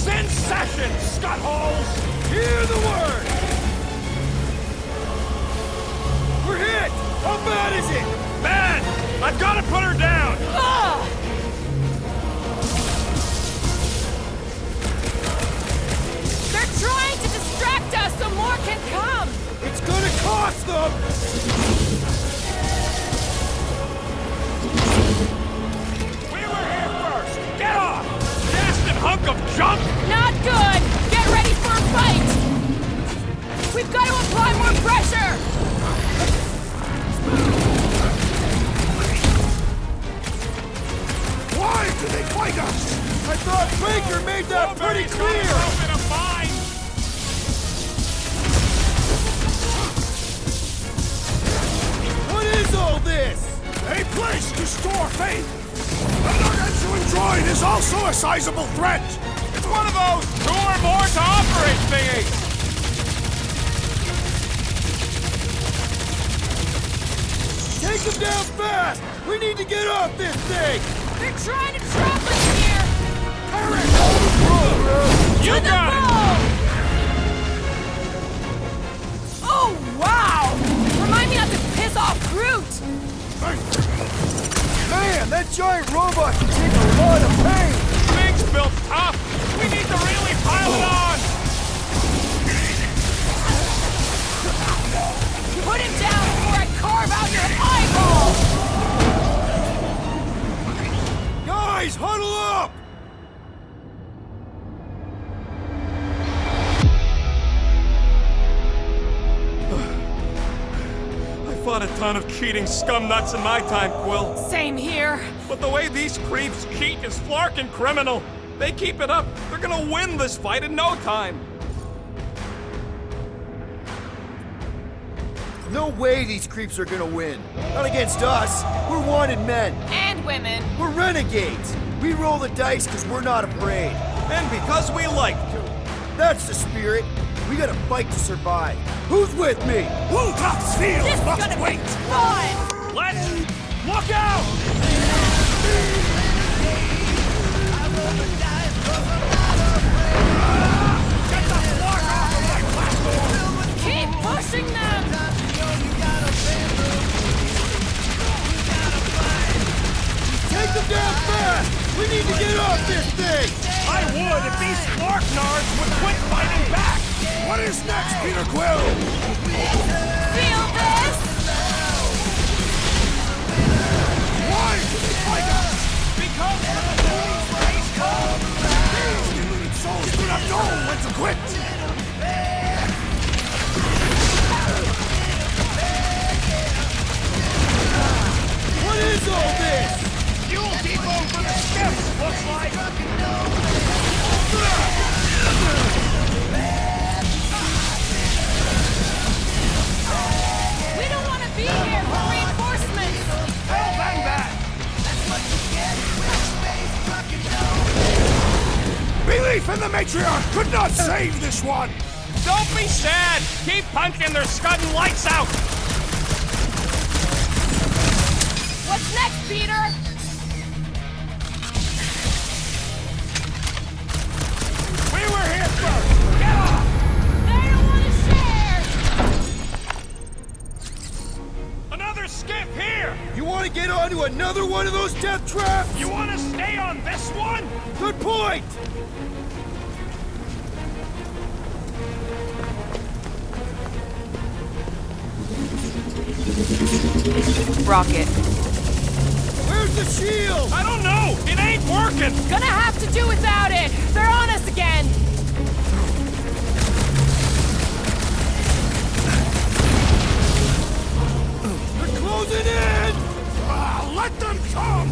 is in session, scut-holes! Hear the word! We're hit! How bad is it? Bad! I've got to put her down! Ah! They're trying to distract us so more can come! It's gonna cost them! We were here first! Get off! Nasty hunk of junk! Not good! Get ready for a fight! We've got to apply more pressure! Why do they fight us? I thought Baker made that pretty clear! In a bind. What is all this? A place to store faith! The Gargantuan droid is also a sizable threat! It's one of those 2 or more to operate thingies! Take him down fast! We need to get off this thing! They're trying to trap us here! Eric! You got it! Oh, wow! Remind me not to piss off Groot! Man, that giant robot can take a lot of pain! Thing's built tough! We need to really pile it on! Put him down before I carve out your eyeball! Guys, huddle up! I fought a ton of cheating scumnuts in my time, Quill. Same here. But the way these creeps cheat is flarkin' criminal. They keep it up, they're gonna win this fight in no time. No way these creeps are gonna win. Not against us. We're wanted men. And women. We're renegades. We roll the dice because we're not afraid. And because we like to. That's the spirit. We gotta fight to survive. Who's with me? Wilcox Field This is must gonna wait! be fun! Let's look out! Get the flark off of my platform! Keep pushing them! Take them down fast! We need to get off this thing! I would if these flark nards would quit fighting back! What is next, Peter Quill? Feel this? Why do they fight us? Because of the police race code! These deluded souls do not know when to quit! What is all this? Fuel depot for the skiffs, looks like! We don't want to be here for reinforcements! Hell bang that! Belief in the matriarch could not save this one! Don't be sad! Keep punching their scudding lights out! What's next, Peter? We were here first! Get off! They don't want to share! Another skiff here! You want to get onto another one of those death traps? You want to stay on this one? Good point! Rocket. Where's the shield? I don't know! It ain't working! Gonna have to do without it! They're on us again! They're closing in! Let them come!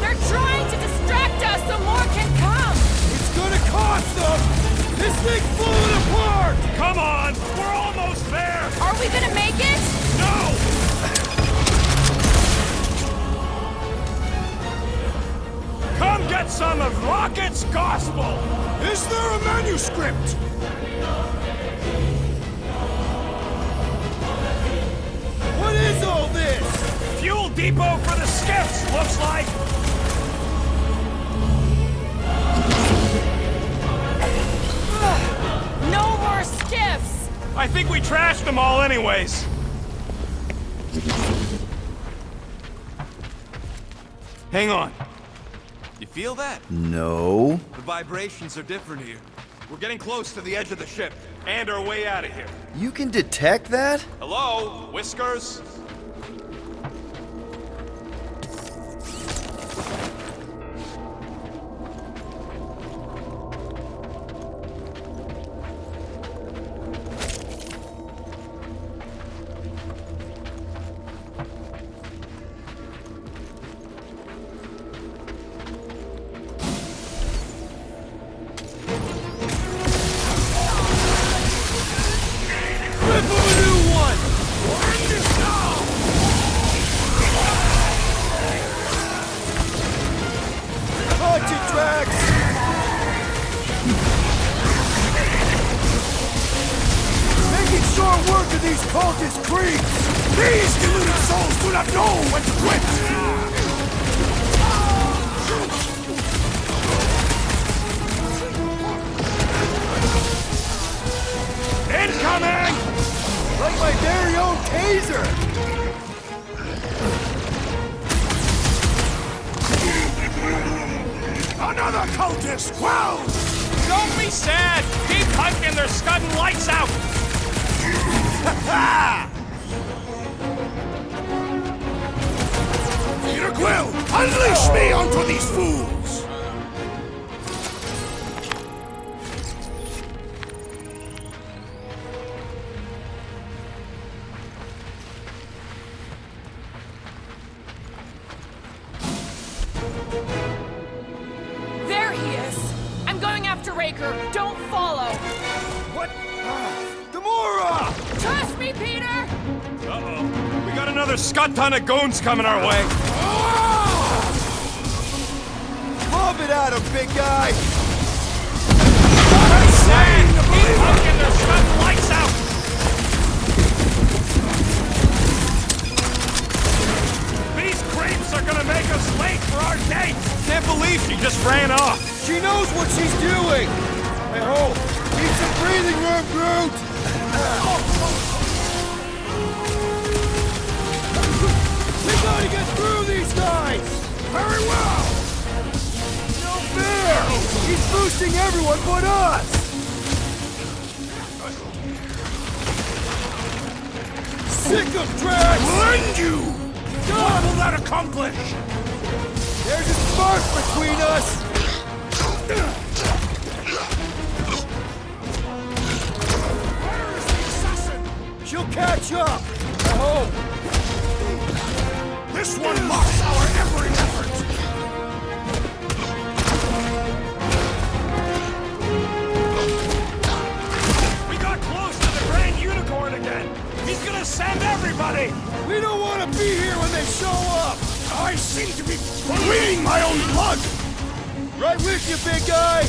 They're trying to distract us so more can come! It's gonna cost them! This thing's falling apart! Come on! We're almost there! Are we gonna make it? No! Come get some of Rocket's gospel! Is there a manuscript? What is all this? Fuel Depot for the skiffs, looks like! No more skiffs! I think we trashed them all anyways. Hang on. You feel that? No. The vibrations are different here. We're getting close to the edge of the ship, and our way out of here. You can detect that? Hello, Whiskers? Work of these cultist creeps! These deluded souls do not know when to quit! Incoming! Like my very own taser! Another cultist! Well! Don't be sad! Keep hunting, they're scudding lights out! Peter Quill, unleash me onto these fools! There he is! I'm going after Raker. Don't follow! What? Gamora! Trust me, Peter! Uh-oh. We got another scut ton of goons coming our way. Love it at him, big guy! Sad! Keep hunting, they're scudding lights out! These creeps are gonna make us late for our date! Can't believe she just ran off! She knows what she's doing! I hope. Need some breathing room, Groot! We gotta get through these guys! Very well! No fair! He's boosting everyone but us! Sick of Drax! Blend you! What will that accomplish? There's a spark between us! Where is the assassin? She'll catch up! I hope! This one mocks our every effort! We got close to the Grand Unicorn again! He's gonna send everybody! We don't want to be here when they show up! I seem to be bleeding my own blood! Right with you, big guy!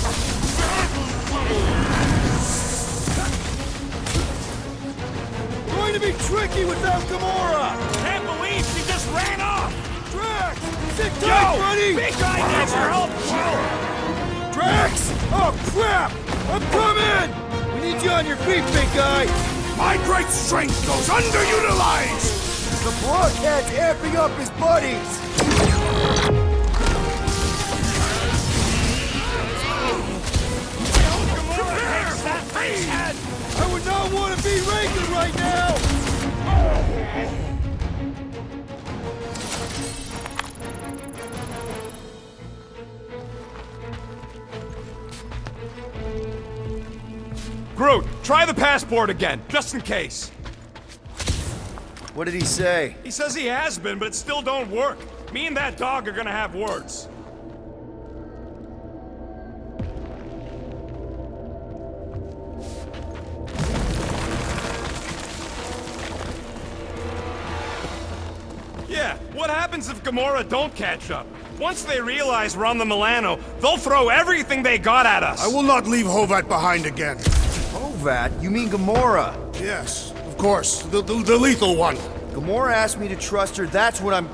Going to be tricky without Gamora! Can't believe she just ran off! Drax! Sit tight, buddy! Big guy needs your help! Drax! Oh, crap! I'm coming! We need you on your feet, big guy! My great strength goes underutilized! The blockhead's amping up his buddies! I would not want to be Reagan right now! Groot, try the passport again, just in case. What did he say? He says he has been, but it still don't work. Me and that dog are gonna have words. Yeah, what happens if Gamora don't catch up? Once they realize we're on the Milano, they'll throw everything they got at us. I will not leave Hovat behind again. Hovat? You mean Gamora? Yes, of course. The lethal one. Gamora asked me to trust her, that's what I'm...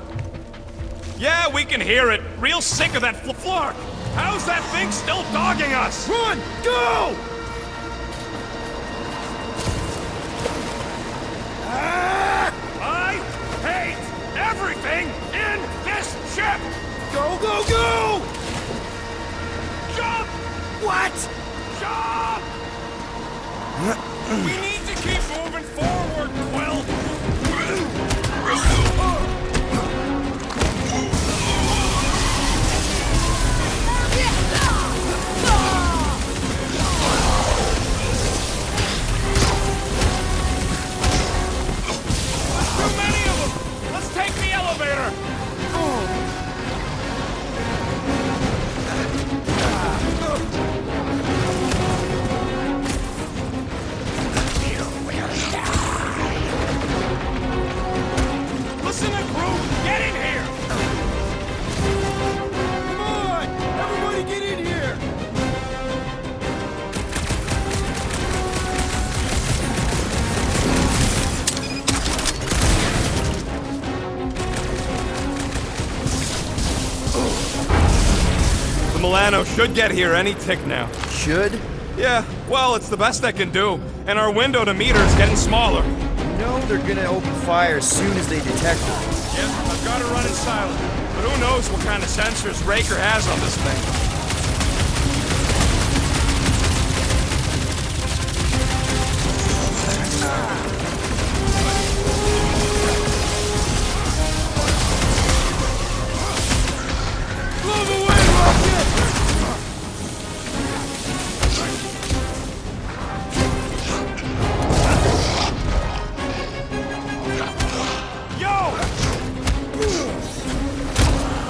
Yeah, we can hear it. Real sick of that flark. How's that thing still dogging us? Run! Go! I hate everything in this ship! Go, go, go! Jump! What? Jump! We need to keep moving forward, Quill! Too many of them! Let's take the elevator! Listen to Groove! Get in here! Come on! Everybody get in here! The Milano should get here any tick now. Should? Yeah, well, it's the best I can do. And our window to meet her is getting smaller. You know they're gonna open fire as soon as they detect her. Yeah, I've got to run it silent. But who knows what kind of sensors Raker has on this thing. Move away, Rocket! Yo!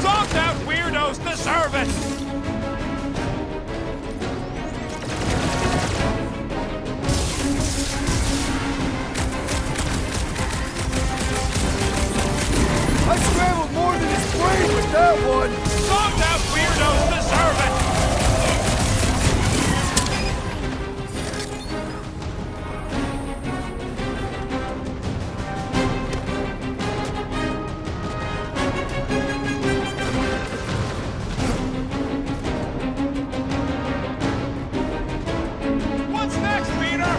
Zonked out weirdos deserve it! I scrambled more than his brain with that one! Zonked out weirdos deserve it! What's next, Peter?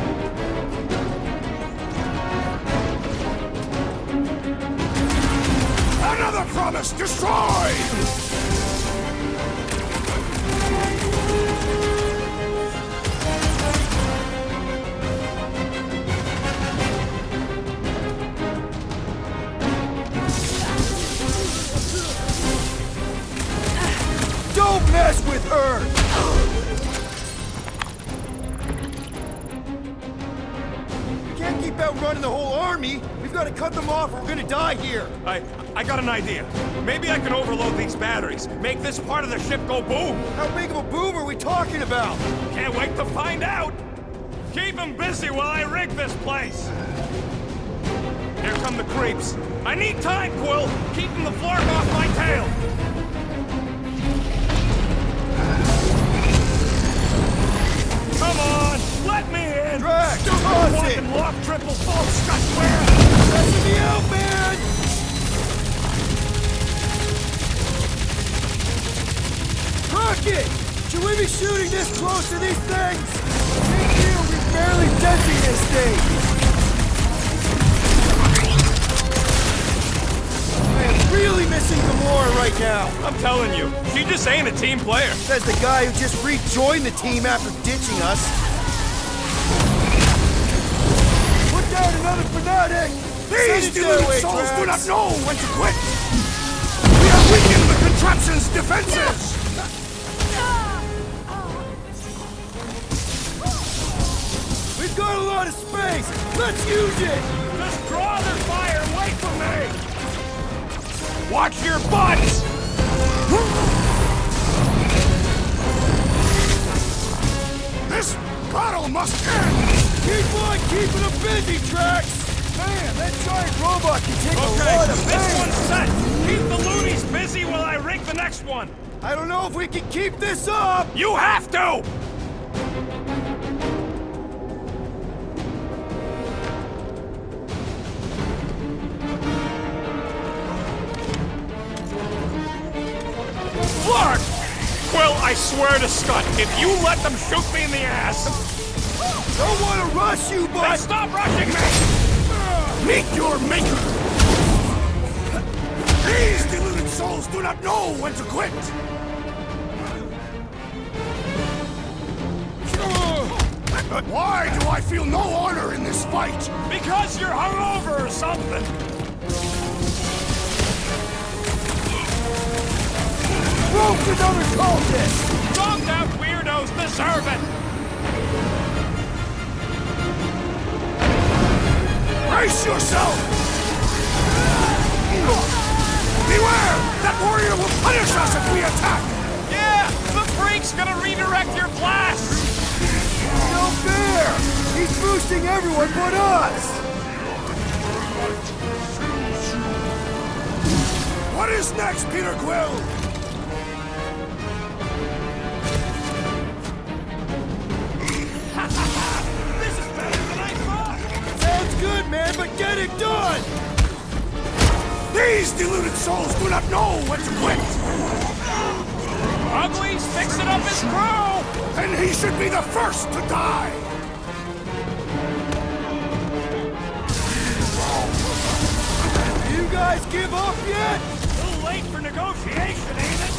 Another promise destroyed! Don't mess with her! Can't keep outrunning the whole army! We've got to cut them off or we're gonna die here! I got an idea. Maybe I can overload these batteries. Make this part of the ship go boom. How big of a boom are we talking about? Can't wait to find out. Keep them busy while I rig this place. Here come the creeps. I need time, Quill. Keeping the flark off my tail. Come on, let me in. Drax, Stupid toss it. fucking lock triple fault Scott square. Pressing me out, man! Rocket! Should we be shooting this close to these things? Big deal, we're barely denting this thing! I am really missing Gamora right now! I'm telling you, she just ain't a team player. Says the guy who just rejoined the team after ditching us. Put down another fanatic! These Send it their deluded way, souls do not Drax. know when to quit! We have weakened the contraption's defenses! We've got a lot of space! Let's use it! Just draw their fire away from me. Watch your butts. This battle must end! Keep on keeping them busy, Drax! Man, that giant robot can take a Okay, lot of this pain! one's set. Keep the loonies busy while I rig the next one. I don't know if we can keep this up! You have to! swear to Scott, if you let them shoot me in the ass... Don't want to rush you, Then but... stop rushing me! Meet your maker! These deluded souls do not know when to quit! Why do I feel no honor in this fight? Because you're hungover or something! Rope another cultist! Drugged out weirdos deserve it! Brace yourself! Beware! That warrior will punish us if we attack! Yeah! The freak's gonna redirect your blast! No fair! He's boosting everyone but us! What is next, Peter Quill? This is better than I thought! Sounds good, man, but get it done! These deluded souls do not know when to quit! Ugly's fixing up his crew! And he should be the first to die! You guys give up yet? Too late for negotiation, ain't it?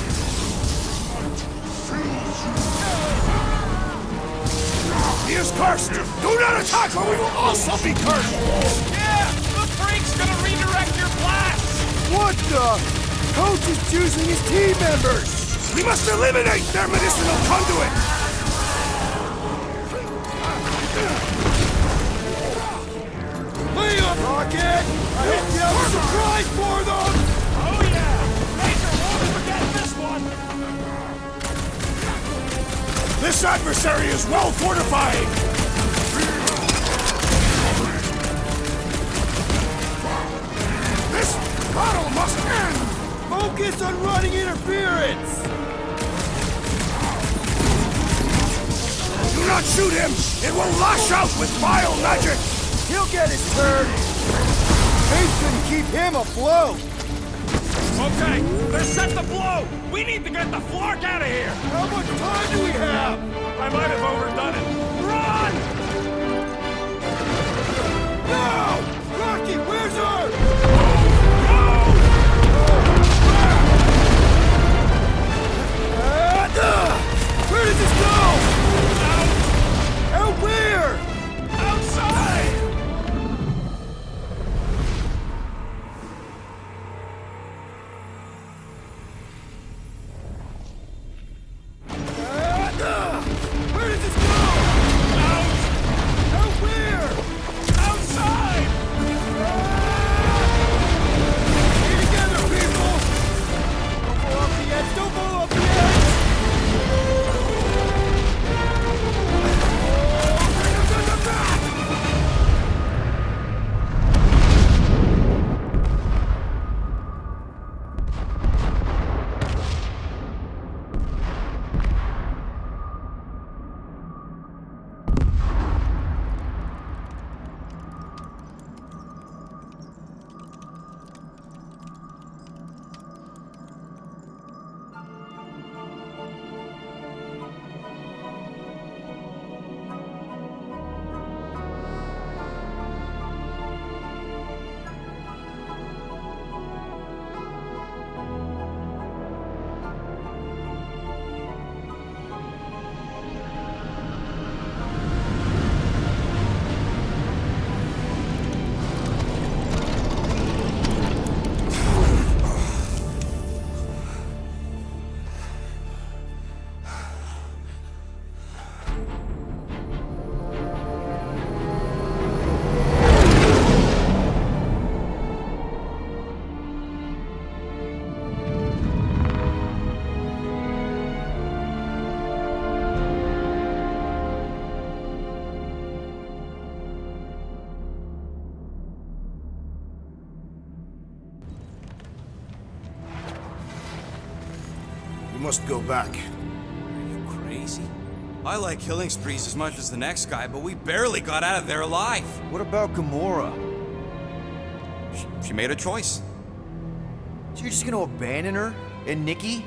He is cursed! Do not attack or we will also be cursed! Yeah! The freak's gonna redirect your blast! What the? Coach is choosing his team members! We must eliminate their medicinal conduit! Lay up, Rocket! I hope you have a surprise for them! Oh yeah! Major won't forget this one! This adversary is well fortified! This battle must end! Focus on running interference! Do not shoot him! It will lash out with vile magic! He'll get his turn! Faith couldn't keep him afloat! Okay, they're set to blow! We need to get the flark out of here! How much time do we have? I might have overdone it. Run! No! Rocky, where's her? Where does this go? Out where? Outside! Where does this go? Out where? Outside! Stay together, people! Don't blow up the edge! Don't blow up the edge! You must go back. Are you crazy? I like killing sprees as much as the next guy, but we barely got out of there alive. What about Gamora? She made a choice. So you're just gonna abandon her? And Nikki?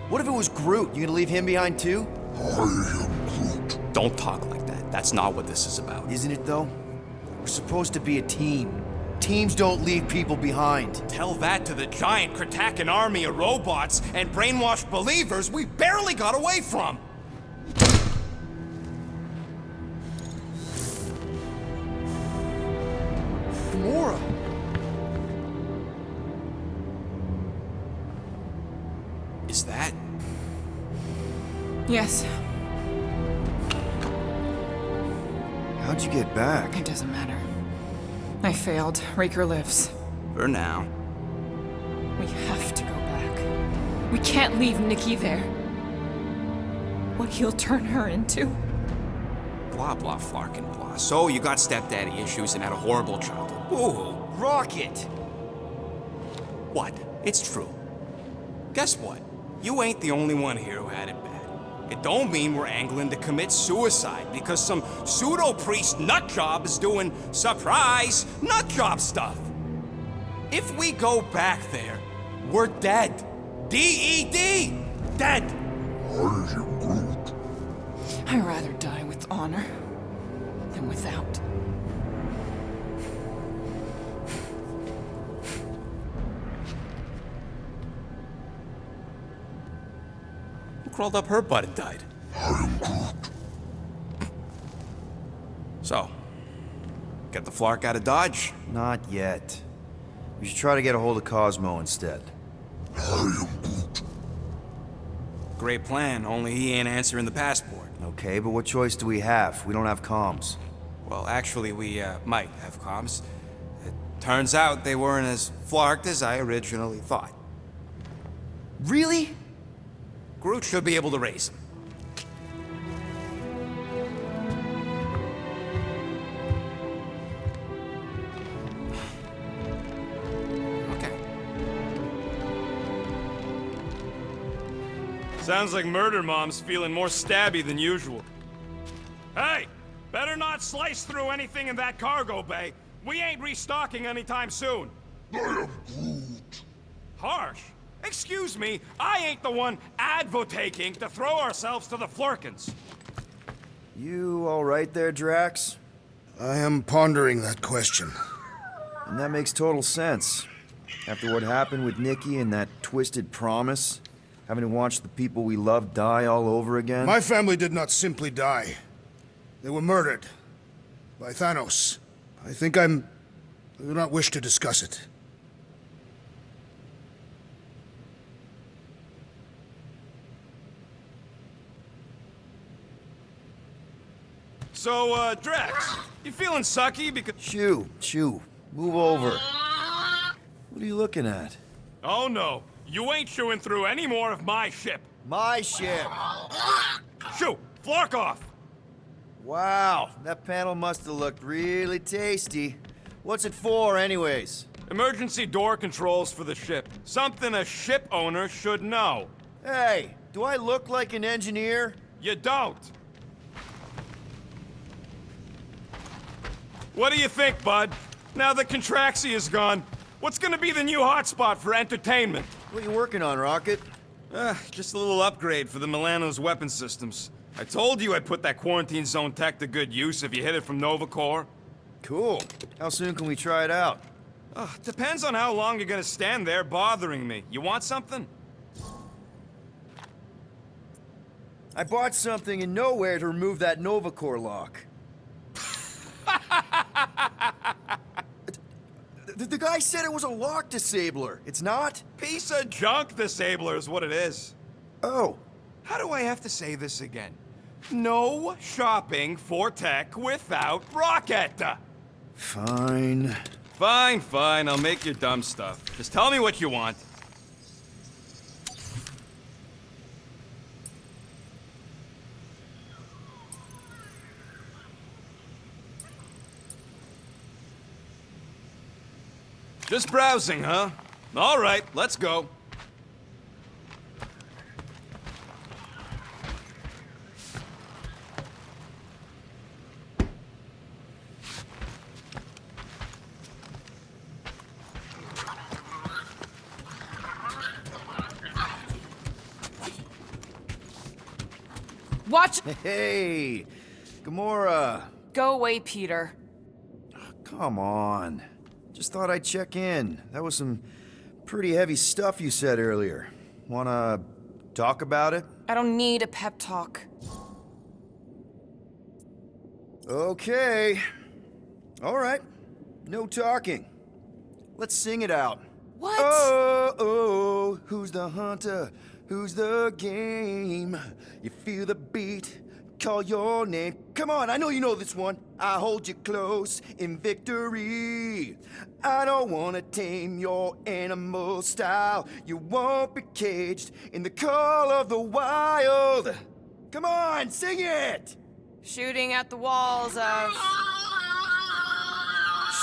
What if it was Groot? You gonna leave him behind too? Don't talk like that. That's not what this is about. Isn't it though? We're supposed to be a team. Teams don't leave people behind. Tell that to the giant Kratakan army of robots and brainwashed believers we barely got away from! Gamora! Is that? Yes, How'd you get back? it doesn't matter. I failed. Raker lives. For now. We have to go back. We can't leave Nikki there. What he'll turn her into? Blah blah flarkin blah. So you got stepdaddy issues and had a horrible childhood. Ooh. Rocket! What? It's true. Guess what? You ain't the only one here who had it bad. It don't mean we're angling to commit suicide because some pseudo-priest nutjob is doing surprise nutjob stuff. If we go back there, we're dead. D-E-D! Dead! I'd rather die with honor than without. Who crawled up her butt and died? So, get the Flark out of Dodge? Not yet. We should try to get a hold of Cosmo instead. Great plan, only he ain't answering the passport. Okay, but what choice do we have? We don't have comms. Well, actually, we might have comms. It turns out they weren't as flarked as I originally thought. Really? Groot should be able to raise him. Okay. Sounds like Murder Mom's feeling more stabby than usual. Hey! Better not slice through anything in that cargo bay. We ain't restocking anytime soon. I am Groot. Harsh. Excuse me, I ain't the one advocating to throw ourselves to the Flurkins. You all right there, Drax? I am pondering that question. And that makes total sense. After what happened with Nikki and that twisted promise, having to watch the people we love die all over again. My family did not simply die. They were murdered. By Thanos. I do not wish to discuss it. So, Drax, you feeling sucky because— Chew. Move over. What are you looking at? Oh no, you ain't chewing through any more of my ship. My ship! Shoo! Flark off! Wow, that panel must have looked really tasty. What's it for, anyways? Emergency door controls for the ship. Something a ship owner should know. Hey, do I look like an engineer? You don't. What do you think, bud? Now that Contraxi is gone, what's gonna be the new hotspot for entertainment? What are you working on, Rocket? Just a little upgrade for the Milano's weapon systems. I told you I'd put that quarantine zone tech to good use if you hit it from Nova Corps. Cool. How soon can we try it out? Depends on how long you're gonna stand there bothering me. You want something? I bought something in nowhere to remove that Nova Corps lock. The guy said it was a lock disabler. It's not? Piece of junk disabler is what it is. Oh. How do I have to say this again? No shopping for tech without Rocket! Fine. Fine, I'll make your dumb stuff. Just tell me what you want. Just browsing, huh? All right, let's go. Watch! Hey, Gamora. Go away, Peter. Come on. Just thought I'd check in. That was some pretty heavy stuff you said earlier. Wanna talk about it? I don't need a pep talk. Okay. All right. No talking. Let's sing it out. What? Oh, who's the hunter? Who's the game? You feel the beat, call your name. Come on, I know you know this one. I hold you close in victory. I don't wanna tame your animal style. You won't be caged in the call of the wild. Come on, sing it! Shooting at the walls of...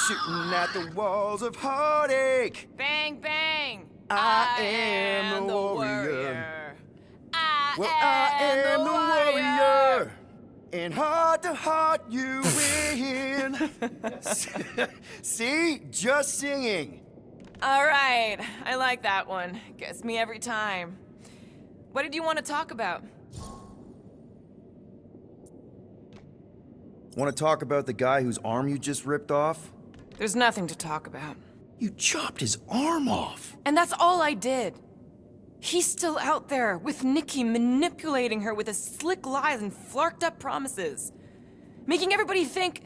Shooting at the walls of heartache. Bang, bang! I am the warrior. I am the warrior. warrior. And heart to heart you win. See? Just singing. All right, I like that one. Gets me every time. What did you want to talk about? Want to talk about the guy whose arm you just ripped off? There's nothing to talk about. You chopped his arm off. And that's all I did. He's still out there with Nikki, manipulating her with his slick lies and flarked up promises. Making everybody think...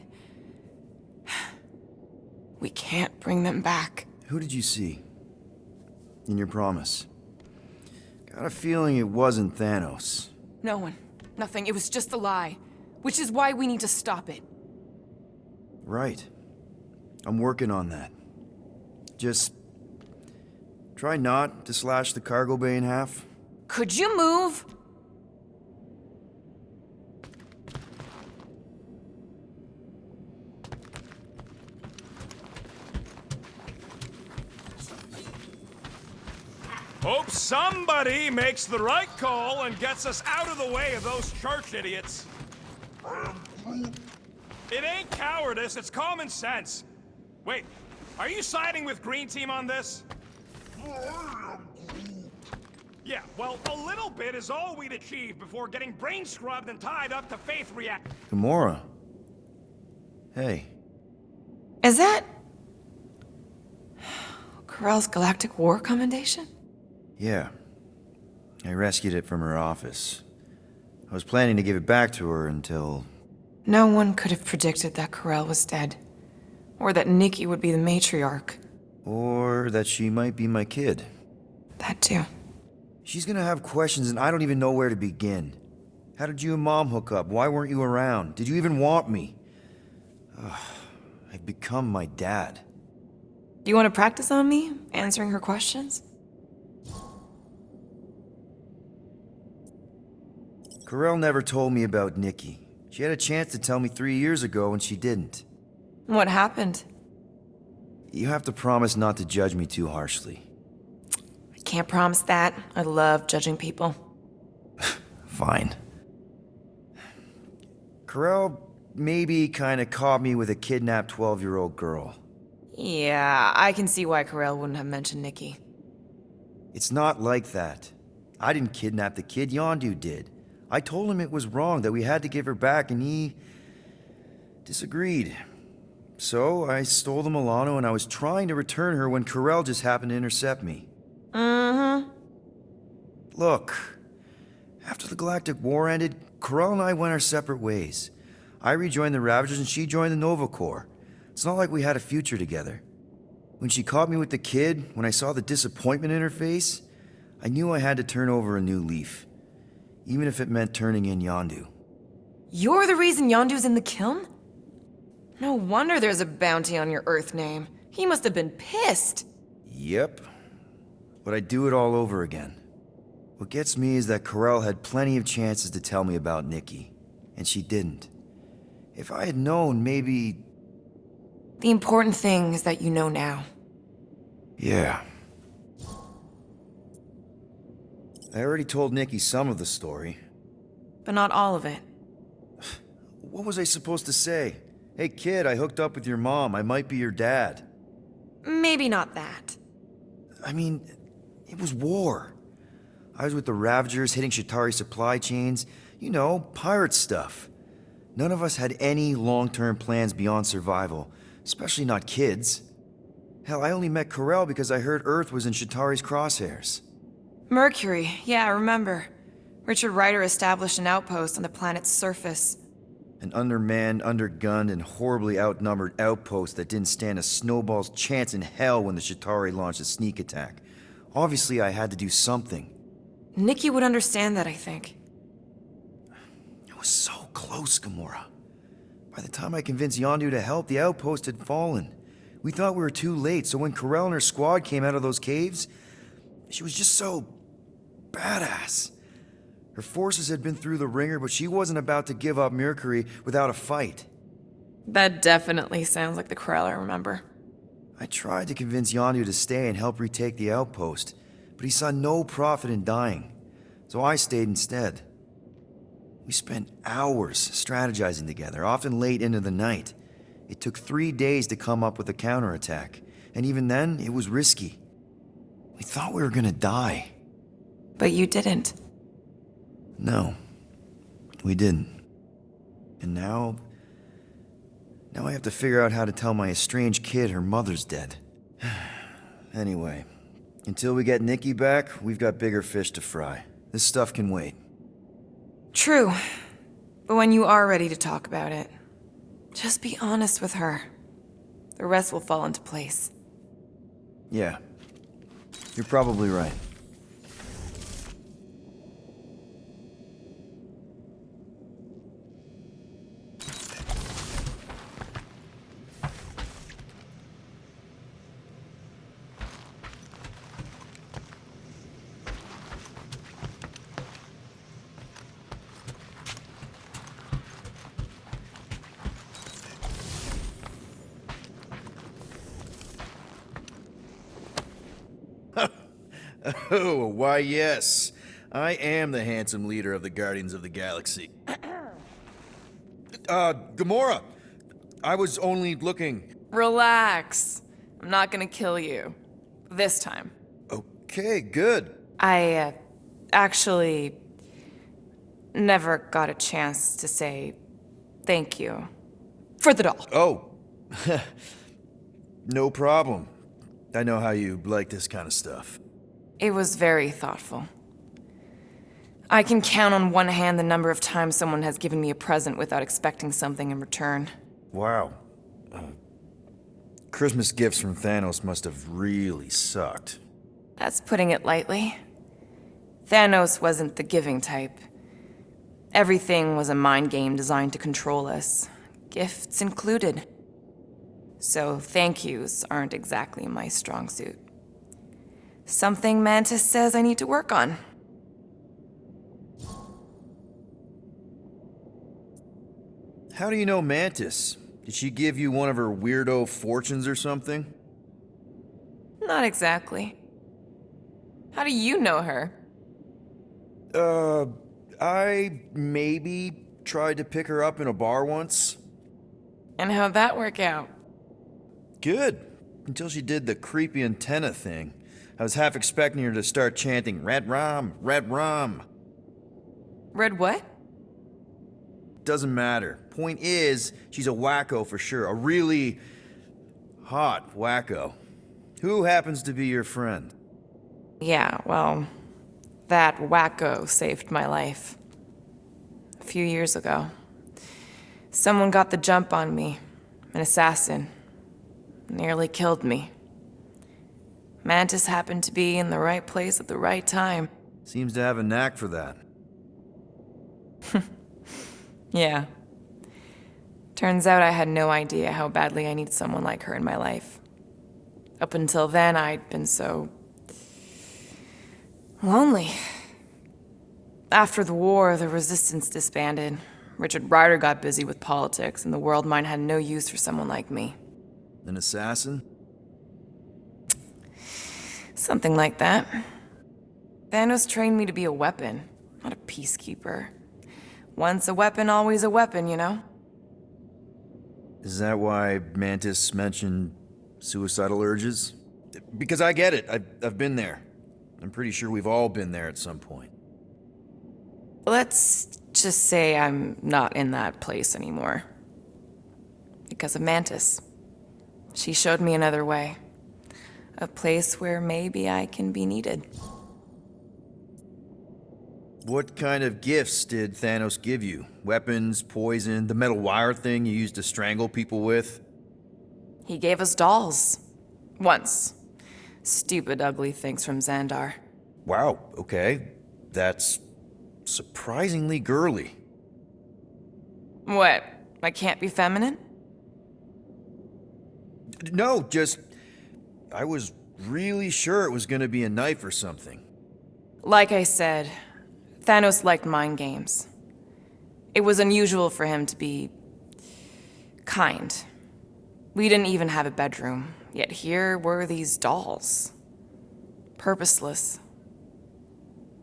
we can't bring them back. Who did you see? In your promise? Got a feeling it wasn't Thanos. No one. Nothing. It was just a lie. Which is why we need to stop it. Right. I'm working on that. Just try not to slash the cargo bay in half. Could you move? Hope somebody makes the right call and gets us out of the way of those church idiots. It ain't cowardice, it's common sense. Wait, are you siding with Green Team on this? Yeah, well, a little bit is all we'd achieve before getting brain scrubbed and tied up to faith react. Gamora. Hey. Is that... Corell's Galactic War Commendation? Yeah. I rescued it from her office. I was planning to give it back to her until... No one could have predicted that Corell was dead. Or that Nikki would be the matriarch. Or that she might be my kid. That too. She's gonna have questions and I don't even know where to begin. How did you and Mom hook up? Why weren't you around? Did you even want me? I've become my dad. Do you want to practice on me, answering her questions? Corell never told me about Nikki. She had a chance to tell me 3 years ago and she didn't. What happened? You have to promise not to judge me too harshly. I can't promise that. I love judging people. Fine. Corell maybe kinda caught me with a kidnapped 12-year-old girl. Yeah, I can see why Corell wouldn't have mentioned Nikki. It's not like that. I didn't kidnap the kid, Yondu did. I told him it was wrong, that we had to give her back, and he... disagreed. So, I stole the Milano and I was trying to return her when Corell just happened to intercept me. Mm-hmm. Look, after the Galactic War ended, Corell and I went our separate ways. I rejoined the Ravagers and she joined the Nova Corps. It's not like we had a future together. When she caught me with the kid, when I saw the disappointment in her face, I knew I had to turn over a new leaf. Even if it meant turning in Yondu. You're the reason Yondu's in the kiln? No wonder there's a bounty on your Earth name. He must have been pissed. Yep. But I'd do it all over again. What gets me is that Corell had plenty of chances to tell me about Nikki, and she didn't. If I had known, maybe... The important thing is that you know now. Yeah. I already told Nikki some of the story. But not all of it. What was I supposed to say? Hey kid, I hooked up with your mom. I might be your dad. Maybe not that. I mean, it was war. I was with the Ravagers hitting Shatari supply chains. You know, pirate stuff. None of us had any long-term plans beyond survival, especially not kids. Hell, I only met Corell because I heard Earth was in Shatari's crosshairs. Mercury, yeah, I remember. Richard Ryder established an outpost on the planet's surface. An undermanned, undergunned, and horribly outnumbered outpost that didn't stand a snowball's chance in hell when the Shatari launched a sneak attack. Obviously, I had to do something. Nikki would understand that, I think. It was so close, Gamora. By the time I convinced Yondu to help, the outpost had fallen. We thought we were too late, so when Corell and her squad came out of those caves, she was just so badass. Her forces had been through the ringer, but she wasn't about to give up Mercury without a fight. That definitely sounds like the Corell I remember. I tried to convince Yondu to stay and help retake the outpost, but he saw no profit in dying, so I stayed instead. We spent hours strategizing together, often late into the night. It took 3 days to come up with a counterattack, and even then, it was risky. We thought we were gonna die. But you didn't. No, we didn't. And now I have to figure out how to tell my estranged kid her mother's dead. Anyway, until we get Nikki back, we've got bigger fish to fry. This stuff can wait. True. But when you are ready to talk about it, just be honest with her. The rest will fall into place. Yeah, you're probably right. Oh, why yes. I am the handsome leader of the Guardians of the Galaxy. Gamora! I was only looking... Relax. I'm not gonna kill you. This time. Okay, good. I, actually never got a chance to say thank you for the doll. Oh. No problem. I know how you like this kind of stuff. It was very thoughtful. I can count on one hand the number of times someone has given me a present without expecting something in return. Wow. Christmas gifts from Thanos must have really sucked. That's putting it lightly. Thanos wasn't the giving type. Everything was a mind game designed to control us, gifts included. So thank yous aren't exactly my strong suit. Something Mantis says I need to work on. How do you know Mantis? Did she give you one of her weirdo fortunes or something? Not exactly. How do you know her? I maybe tried to pick her up in a bar once. And how'd that work out? Good. Until she did the creepy antenna thing. I was half expecting her to start chanting, Red Rum, Red Rum. Red what? Doesn't matter. Point is, she's a wacko for sure. A really hot wacko. Who happens to be your friend? Yeah, well, that wacko saved my life. A few years ago. Someone got the jump on me. An assassin. Nearly killed me. Mantis happened to be in the right place at the right time. Seems to have a knack for that. Yeah. Turns out I had no idea how badly I need someone like her in my life. Up until then, I'd been so... lonely. After the war, the Resistance disbanded. Richard Ryder got busy with politics, and the world mind had no use for someone like me. An assassin? Something like that. Thanos trained me to be a weapon, not a peacekeeper. Once a weapon, always a weapon, you know? Is that why Mantis mentioned suicidal urges? Because I get it. I've been there. I'm pretty sure we've all been there at some point. Let's Just say I'm not in that place anymore. Because of Mantis. She showed me another way. A place where maybe I can be needed. What kind of gifts did Thanos give you? Weapons, poison, the metal wire thing you used to strangle people with? He gave us dolls. Once. Stupid, ugly things from Xandar. Wow, okay. That's surprisingly girly. What? I can't be feminine? No, just... I was really sure it was gonna be a knife or something. Like I said, Thanos liked mind games. It was unusual for him to be kind. We didn't even have a bedroom, yet here were these dolls. Purposeless.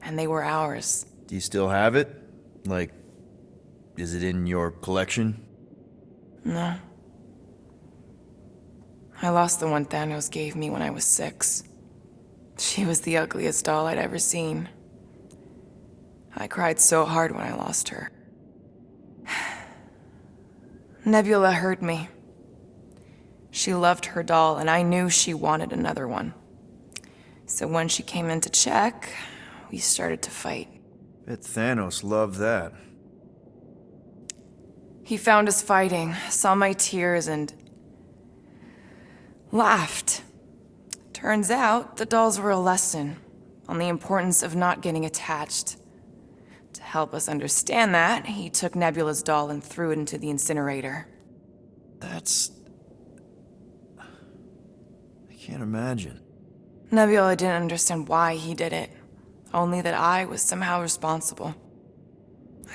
And they were ours. Do you still have it? Like, is it in your collection? No. I lost the one Thanos gave me when I was 6. She was the ugliest doll I'd ever seen. I cried so hard when I lost her. Nebula hurt me. She loved her doll, and I knew she wanted another one. So when she came in to check, we started to fight. Bet Thanos loved that. He found us fighting, saw my tears, and laughed. Turns out, the dolls were a lesson on the importance of not getting attached. To help us understand that, he took Nebula's doll and threw it into the incinerator. That's... I can't imagine. Nebula didn't understand why he did it, only that I was somehow responsible.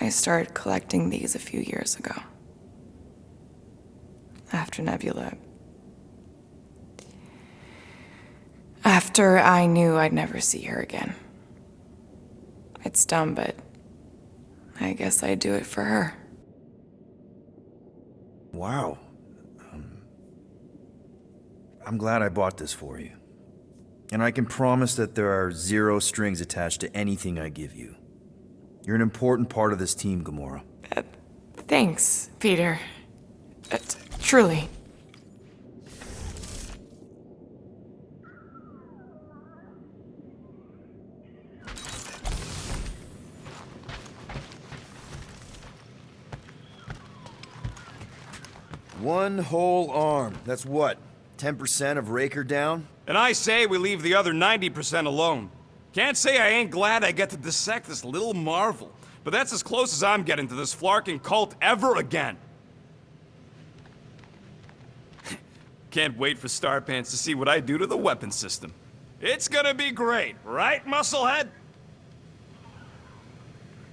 I started collecting these a few years ago. After Nebula. After I knew I'd never see her again. It's dumb, but I guess I'd do it for her. Wow. I'm glad I bought this for you. And I can promise that there are 0 strings attached to anything I give you. You're an important part of this team, Gamora. Thanks, Peter. Truly. One whole arm. That's what? 10% of Raker down? And I say we leave the other 90% alone. Can't say I ain't glad I get to dissect this little marvel, but that's as close as I'm getting to this flarking cult ever again. Can't wait for Starpants to see what I do to the weapon system. It's gonna be great, right, Musclehead?